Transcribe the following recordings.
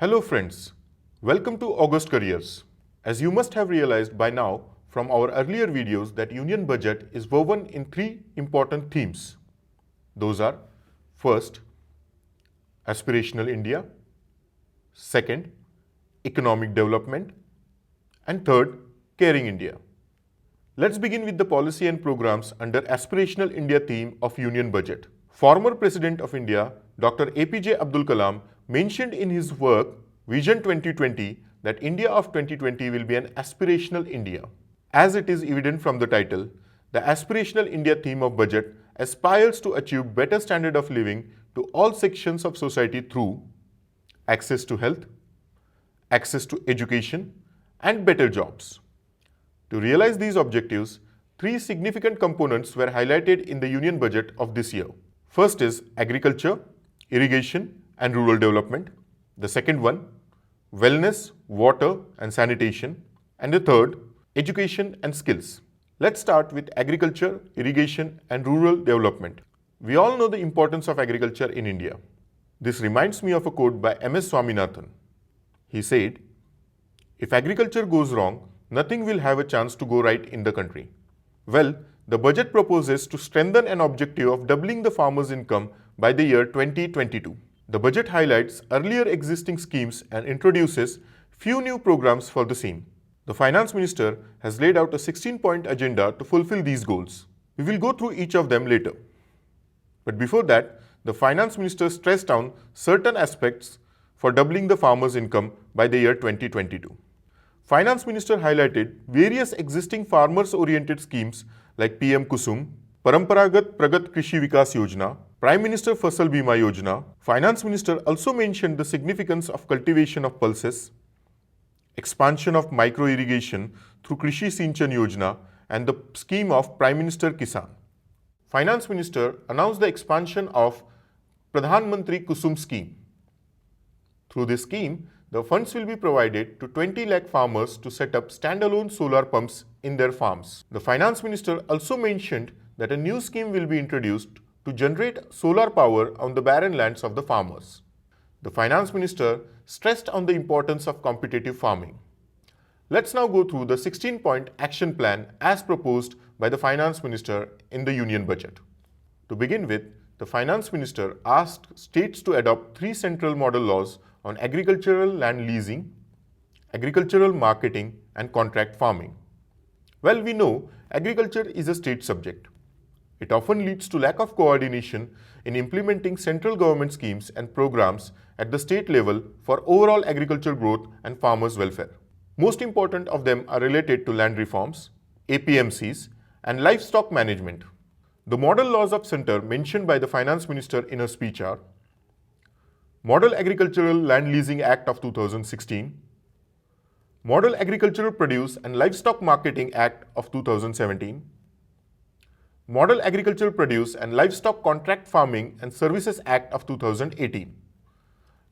Hello friends, welcome to August Careers. As you must have realized by now from our earlier videos that Union Budget is woven in three important themes. Those are first, Aspirational India, second, Economic Development, and third, Caring India. Let's begin with the policy and programs under Aspirational India theme of Union Budget. Former President of India, Dr. APJ Abdul Kalam, mentioned in his work Vision 2020 that India of 2020 will be an aspirational India. As it is evident from the title, the Aspirational India theme of budget aspires to achieve better standard of living to all sections of society through access to health, access to education, and better jobs. To realize these objectives, three significant components were highlighted in the Union Budget of this year. First is agriculture, irrigation, and rural development. The second one, wellness, water, and sanitation. And the third, education and skills. Let's start with agriculture, irrigation, and rural development. We all know the importance of agriculture in India. This reminds me of a quote by M.S. Swaminathan. He said, "If agriculture goes wrong, nothing will have a chance to go right in the country." Well, the budget proposes to strengthen an objective of doubling the farmers' income by the year 2022. The budget highlights earlier existing schemes and introduces few new programs for the same. The Finance Minister has laid out a 16-point agenda to fulfill these goals. We will go through each of them later. But before that, the Finance Minister stressed down certain aspects for doubling the farmers' income by the year 2022. Finance Minister highlighted various existing farmers-oriented schemes like PM-KUSUM, Pragat Krishi Vikas Yojana, Prime Minister Fasal Bima Yojana. Finance Minister also mentioned the significance of cultivation of pulses, expansion of micro-irrigation through Krishi Sinchan Yojana, and the scheme of Prime Minister Kisan. Finance Minister announced the expansion of Pradhan Mantri Kusum scheme. Through this scheme, the funds will be provided to 20 lakh farmers to set up standalone solar pumps in their farms. The Finance Minister also mentioned that a new scheme will be introduced to generate solar power on the barren lands of the farmers. The Finance Minister stressed on the importance of competitive farming. Let's now go through the 16-point action plan as proposed by the Finance Minister in the Union Budget. To begin with, the Finance Minister asked states to adopt three central model laws on agricultural land leasing, agricultural marketing, and contract farming. Well, we know agriculture is a state subject. It often leads to lack of coordination in implementing central government schemes and programs at the state level for overall agricultural growth and farmers' welfare. Most important of them are related to land reforms, APMCs, and livestock management. The model laws of center mentioned by the Finance Minister in her speech are Model Agricultural Land Leasing Act of 2016, Model Agricultural Produce and Livestock Marketing Act of 2017, Model Agricultural Produce and Livestock Contract Farming and Services Act of 2018.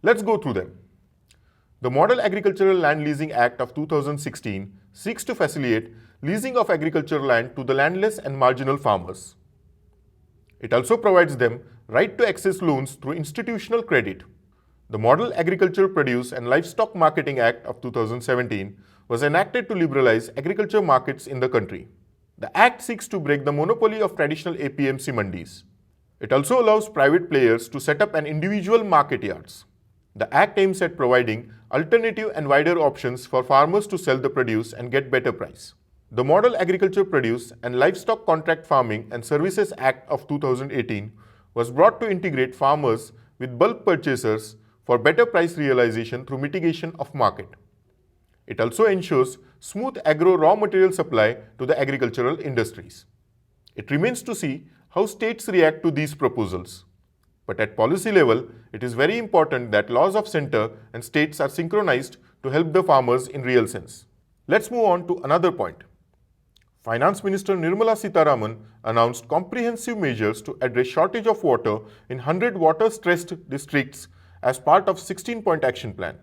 Let's go through them. The Model Agricultural Land Leasing Act of 2016 seeks to facilitate leasing of agricultural land to the landless and marginal farmers. It also provides them right to access loans through institutional credit. The Model Agricultural Produce and Livestock Marketing Act of 2017 was enacted to liberalize agriculture markets in the country. The Act seeks to break the monopoly of traditional APMC mandis. It also allows private players to set up an individual market yards. The Act aims at providing alternative and wider options for farmers to sell the produce and get better price. The Model Agriculture Produce and Livestock Contract Farming and Services Act of 2018 was brought to integrate farmers with bulk purchasers for better price realization through mitigation of market. It also ensures smooth agro raw material supply to the agricultural industries. It remains to see how states react to these proposals. But at policy level, it is very important that laws of center and states are synchronized to help the farmers in real sense. Let's move on to another point. Finance Minister Nirmala Sitharaman announced comprehensive measures to address shortage of water in 100 water-stressed districts as part of 16-point action plan.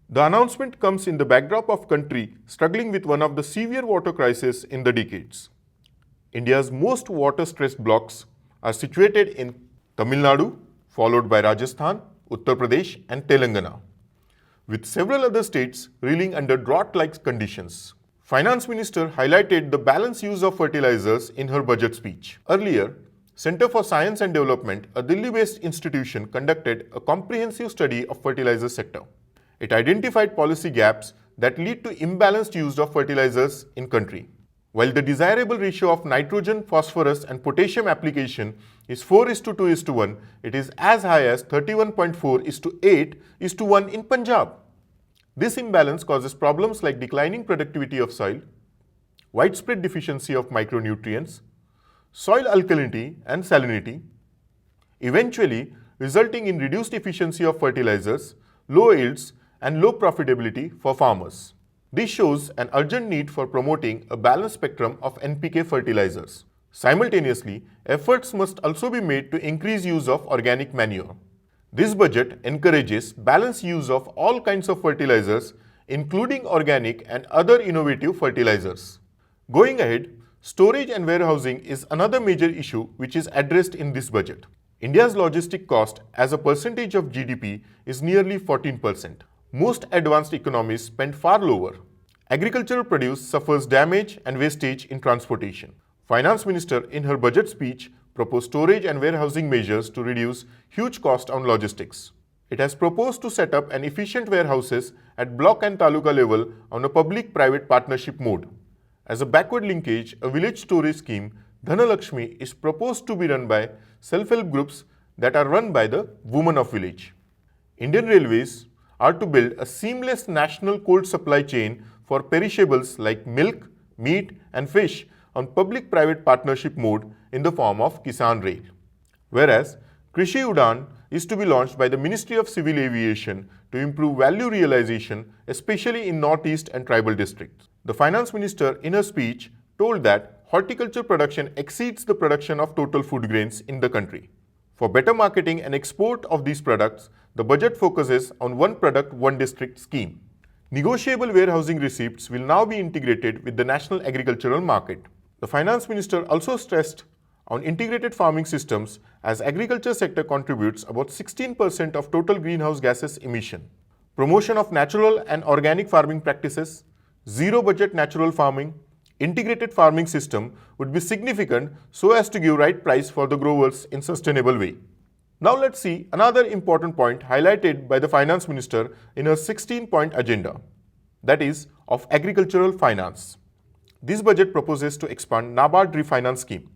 The announcement comes in the backdrop of country struggling with one of the severe water crises in the decades. India's most water-stressed blocks are situated in Tamil Nadu, followed by Rajasthan, Uttar Pradesh and Telangana. with several other states reeling under drought-like conditions. Finance Minister highlighted the balanced use of fertilizers in her budget speech. Earlier, Center for Science and Development, a Delhi-based institution, conducted a comprehensive study of fertilizer sector. It identified policy gaps that lead to imbalanced use of fertilizers in country. While the desirable ratio of nitrogen, phosphorus and potassium application is 4:2:1, it is as high as 31.4:8:1 in Punjab. This imbalance causes problems like declining productivity of soil, widespread deficiency of micronutrients, soil alkalinity and salinity, eventually resulting in reduced efficiency of fertilizers, low yields and low profitability for farmers. This shows an urgent need for promoting a balanced spectrum of NPK fertilizers. Simultaneously, efforts must also be made to increase use of organic manure. This budget encourages balanced use of all kinds of fertilizers, including organic and other innovative fertilizers. Going ahead, storage and warehousing is another major issue which is addressed in this budget. India's logistic cost as a percentage of GDP is nearly 14%. Most advanced economies spend far lower. Agricultural produce suffers damage and wastage in transportation. Finance Minister in her budget speech proposed storage and warehousing measures to reduce huge cost on logistics. It has proposed to set up an efficient warehouses at block and taluka level on a public-private partnership mode. As a backward linkage, a village storage scheme, Dhanalakshmi, is proposed to be run by self-help groups that are run by the women of village. Indian Railways are to build a seamless national cold supply chain for perishables like milk, meat and fish on public-private partnership mode in the form of Kisan Rail. Whereas, Krishi Udan is to be launched by the Ministry of Civil Aviation to improve value realization, especially in Northeast and tribal districts. The Finance Minister in her speech told that horticulture production exceeds the production of total food grains in the country. For better marketing and export of these products, the budget focuses on one product, one district scheme. Negotiable warehousing receipts will now be integrated with the national agricultural market. The Finance Minister also stressed on integrated farming systems as agriculture sector contributes about 16% of total greenhouse gases emission. Promotion of natural and organic farming practices, zero budget natural farming, integrated farming system would be significant so as to give right price for the growers in sustainable way. Now let's see another important point highlighted by the Finance Minister in her 16-point agenda, that is of agricultural finance. This budget proposes to expand NABARD refinance scheme.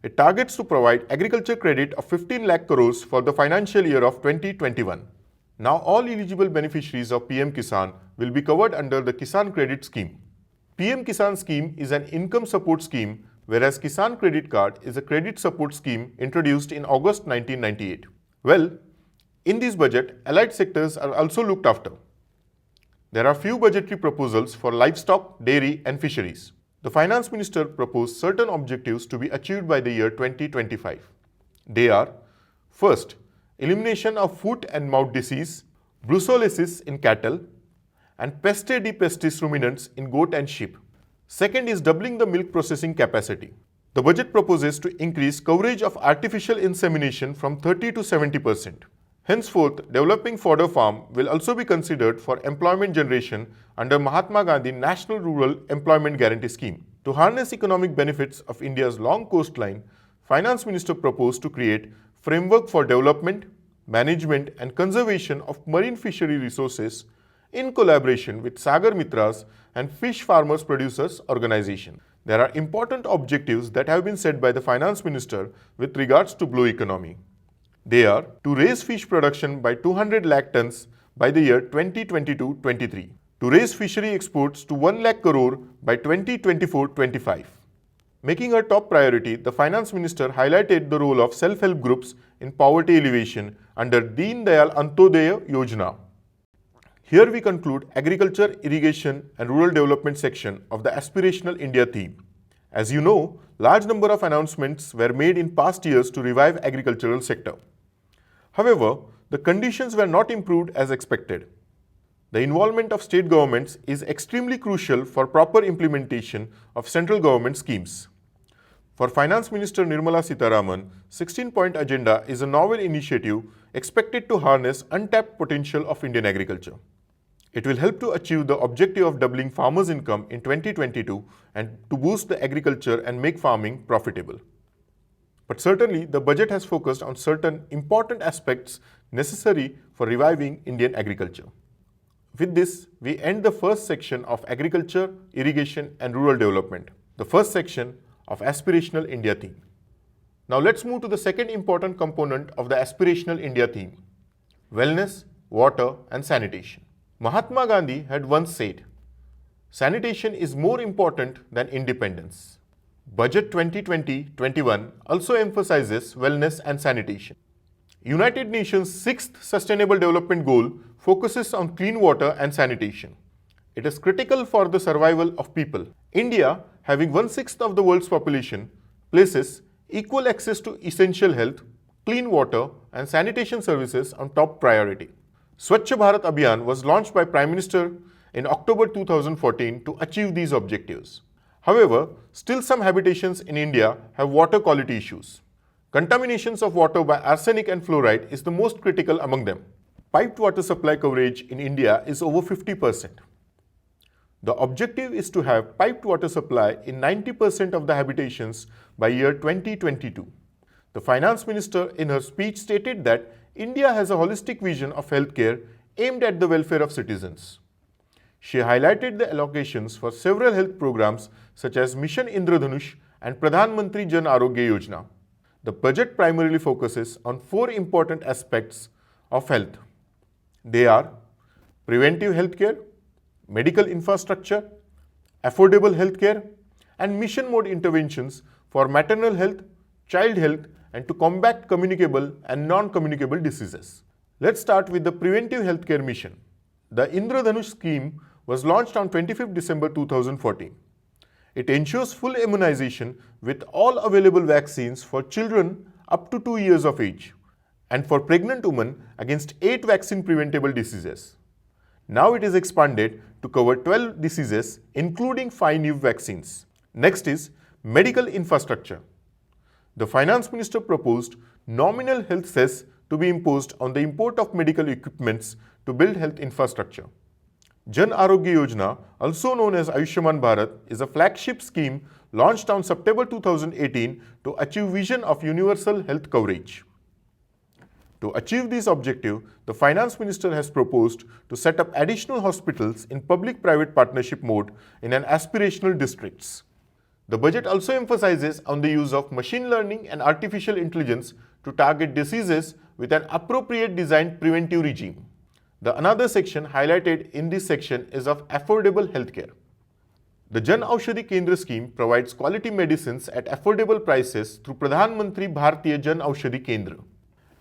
It targets to provide agriculture credit of 15 lakh crores for the financial year of 2021. Now all eligible beneficiaries of PM-KUSUM will be covered under the Kisan Credit Scheme. PM-KUSUM scheme is an income support scheme, whereas Kisan Credit Card is a credit support scheme introduced in August 1998. Well, in this budget, allied sectors are also looked after. There are few budgetary proposals for livestock, dairy and fisheries. The Finance Minister proposed certain objectives to be achieved by the year 2025. They are: first, elimination of foot and mouth disease, brucellosis in cattle, and peste de pestis ruminants in goat and sheep. Second is doubling the milk processing capacity. The budget proposes to increase coverage of artificial insemination from 30 to 70%. Henceforth, developing fodder farm will also be considered for employment generation under Mahatma Gandhi National Rural Employment Guarantee Scheme. To harness economic benefits of India's long coastline, Finance Minister proposed to create framework for development, management and conservation of marine fishery resources in collaboration with Sagar Mitras and Fish Farmers Producers Organization. There are important objectives that have been set by the Finance Minister with regards to blue economy. They are to raise fish production by 200 lakh tons by the year 2022-23, to raise fishery exports to 1 lakh crore by 2024-25. Making her top priority, the Finance Minister highlighted the role of self-help groups in poverty alleviation under Deen Dayal Antyodaya Yojana. Here we conclude Agriculture, Irrigation and Rural Development section of the Aspirational India theme. As you know, large number of announcements were made in past years to revive agricultural sector. However, the conditions were not improved as expected. The involvement of state governments is extremely crucial for proper implementation of central government schemes. For Finance Minister Nirmala Sitharaman, 16-point agenda is a novel initiative expected to harness untapped potential of Indian agriculture. It will help to achieve the objective of doubling farmers' income in 2022 and to boost the agriculture and make farming profitable. But certainly, the budget has focused on certain important aspects necessary for reviving Indian agriculture. With this, we end the first section of Agriculture, Irrigation and Rural Development, the first section of Aspirational India theme. Now let's move to the second important component of the Aspirational India theme, wellness, water and sanitation. Mahatma Gandhi had once said, "Sanitation is more important than independence." Budget 2020-21 also emphasizes wellness and sanitation. United Nations' 6th Sustainable Development Goal focuses on clean water and sanitation. It is critical for the survival of people. India, having 1/6 of the world's population, places equal access to essential health, clean water and sanitation services on top priority. Swachh Bharat Abhiyan was launched by Prime Minister in October 2014 to achieve these objectives. However, still some habitations in India have water quality issues. Contaminations of water by arsenic and fluoride is the most critical among them. Piped water supply coverage in India is over 50%. The objective is to have piped water supply in 90% of the habitations by year 2022. The Finance Minister in her speech stated that India has a holistic vision of healthcare aimed at the welfare of citizens. She highlighted the allocations for several health programs such as Mission Indradhanush and Pradhan Mantri Jan Arogya Yojana. The budget primarily focuses on 4 important aspects of health. They are preventive healthcare, medical infrastructure, affordable healthcare, and mission mode interventions for maternal health, child health, and to combat communicable and non-communicable diseases. Let's start with the preventive healthcare mission. The Indradhanush scheme was launched on 25th December 2014. It ensures full immunization with all available vaccines for children up to 2 years of age and for pregnant women against 8 vaccine preventable diseases. Now it is expanded to cover 12 diseases including 5 new vaccines. Next is medical infrastructure. The Finance Minister proposed nominal health cess to be imposed on the import of medical equipments to build health infrastructure. Jan Arogya Yojana, also known as Ayushman Bharat, is a flagship scheme launched on September 2018 to achieve vision of universal health coverage. To achieve this objective, the Finance Minister has proposed to set up additional hospitals in public-private partnership mode in an aspirational districts. The budget also emphasizes on the use of machine learning and artificial intelligence to target diseases with an appropriate designed preventive regime. The another section highlighted in this section is of affordable healthcare. The Jan Aushadhi Kendra scheme provides quality medicines at affordable prices through Pradhan Mantri Bharatiya Jan Aushadhi Kendra.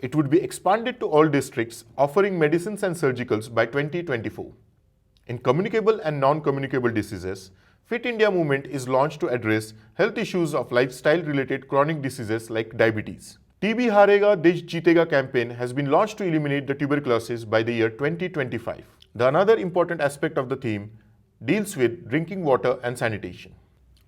It would be expanded to all districts offering medicines and surgicals by 2024. In communicable and non-communicable diseases, Fit India movement is launched to address health issues of lifestyle-related chronic diseases like diabetes. TB Harega Desh Jeetega campaign has been launched to eliminate the tuberculosis by the year 2025. The another important aspect of the theme deals with drinking water and sanitation.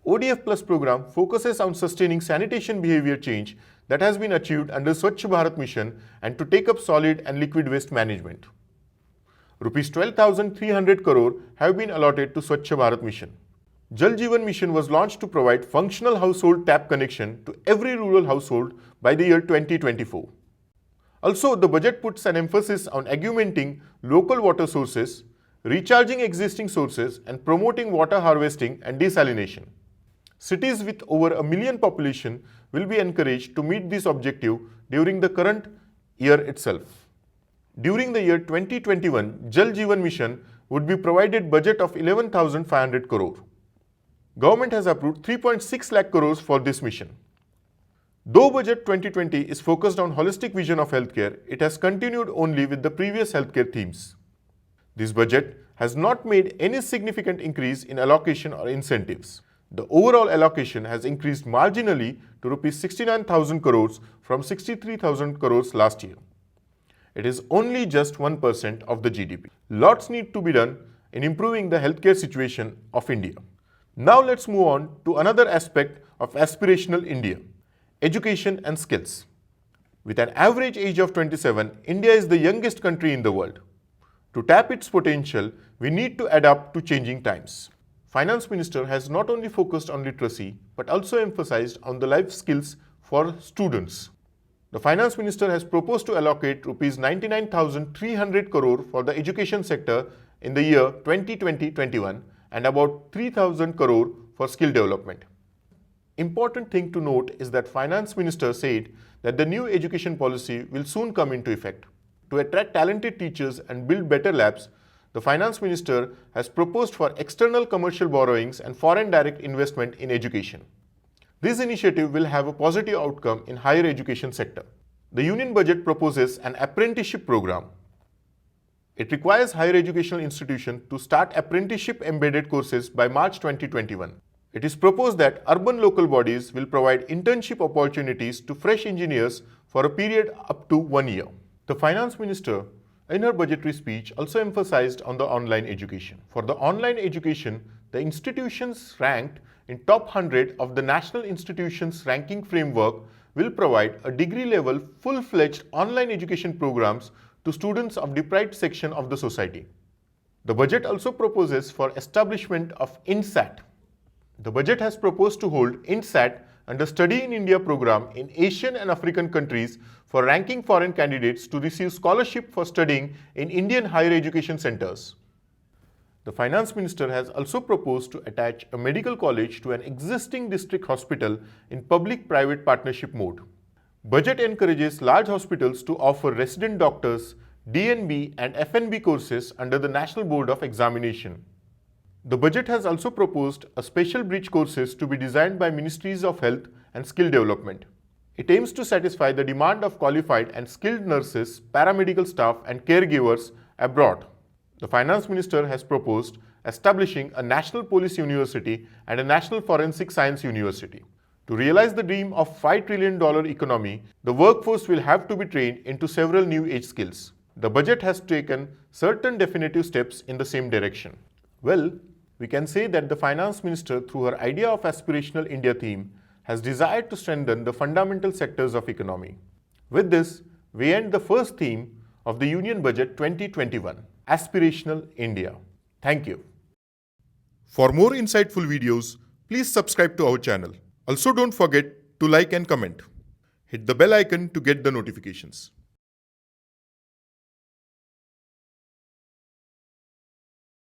ODF Plus program focuses on sustaining sanitation behavior change that has been achieved under Swachh Bharat mission and to take up solid and liquid waste management. Rupees 12,300 crore have been allotted to Swachh Bharat mission. Jal Jeevan mission was launched to provide functional household tap connection to every rural household by the year 2024. Also, the budget puts an emphasis on augmenting local water sources, recharging existing sources, and promoting water harvesting and desalination. Cities with over 1 million population will be encouraged to meet this objective during the current year itself. During the year 2021, Jal Jeevan mission would be provided budget of 11,500 crore. Government has approved 3.6 lakh crores for this mission. Though budget 2020 is focused on holistic vision of healthcare, it has continued only with the previous healthcare themes. This budget has not made any significant increase in allocation or incentives. The overall allocation has increased marginally to Rs 69,000 crores from 63,000 crores last year. It is only just 1% of the GDP. Lots need to be done in improving the healthcare situation of India. Now let's move on to another aspect of aspirational India, education and skills. With an average age of 27, India is the youngest country in the world. To tap its potential, We need to adapt to changing times. Finance Minister has not only focused on literacy but also emphasized on the life skills for students. The Finance Minister has proposed to allocate Rs 99,300 crore for the education sector in the year 2020-21 and about 3,000 crore for skill development. Important thing to note is that Finance Minister said that the new education policy will soon come into effect. To attract talented teachers and build better labs, the Finance Minister has proposed for external commercial borrowings and foreign direct investment in education. This initiative will have a positive outcome in higher education sector. The Union Budget proposes an apprenticeship program. It requires higher educational institutions to start apprenticeship embedded courses by March 2021. It is proposed that urban local bodies will provide internship opportunities to fresh engineers for a period up to 1 year. The Finance Minister, in her budgetary speech, also emphasized on the online education. For the online education, the institutions ranked in top 100 of the National Institutions Ranking Framework will provide a degree-level, full-fledged online education programs to students of deprived section of the society. The budget also proposes for establishment of INSAT. The budget has proposed to hold INSAT under Study in India program in Asian and African countries for ranking foreign candidates to receive scholarship for studying in Indian higher education centers. The Finance Minister has also proposed to attach a medical college to an existing district hospital in public-private partnership mode. Budget encourages large hospitals to offer resident doctors, DNB and FNB courses under the National Board of Examination. The budget has also proposed a special bridge courses to be designed by Ministries of Health and Skill Development. It aims to satisfy the demand of qualified and skilled nurses, paramedical staff and caregivers abroad. The Finance Minister has proposed establishing a National Police University and a National Forensic Science University. To realize the dream of $5 trillion economy, the workforce will have to be trained into several new age skills. The budget has taken certain definitive steps in the same direction. Well, we can say that the Finance Minister, through her Idea of Aspirational India theme, has desired to strengthen the fundamental sectors of economy. With this, we end the first theme of the Union Budget 2021, Aspirational India. Thank you. For more insightful videos, please subscribe to our channel. Also, don't forget to like and comment. Hit the bell icon to get the notifications.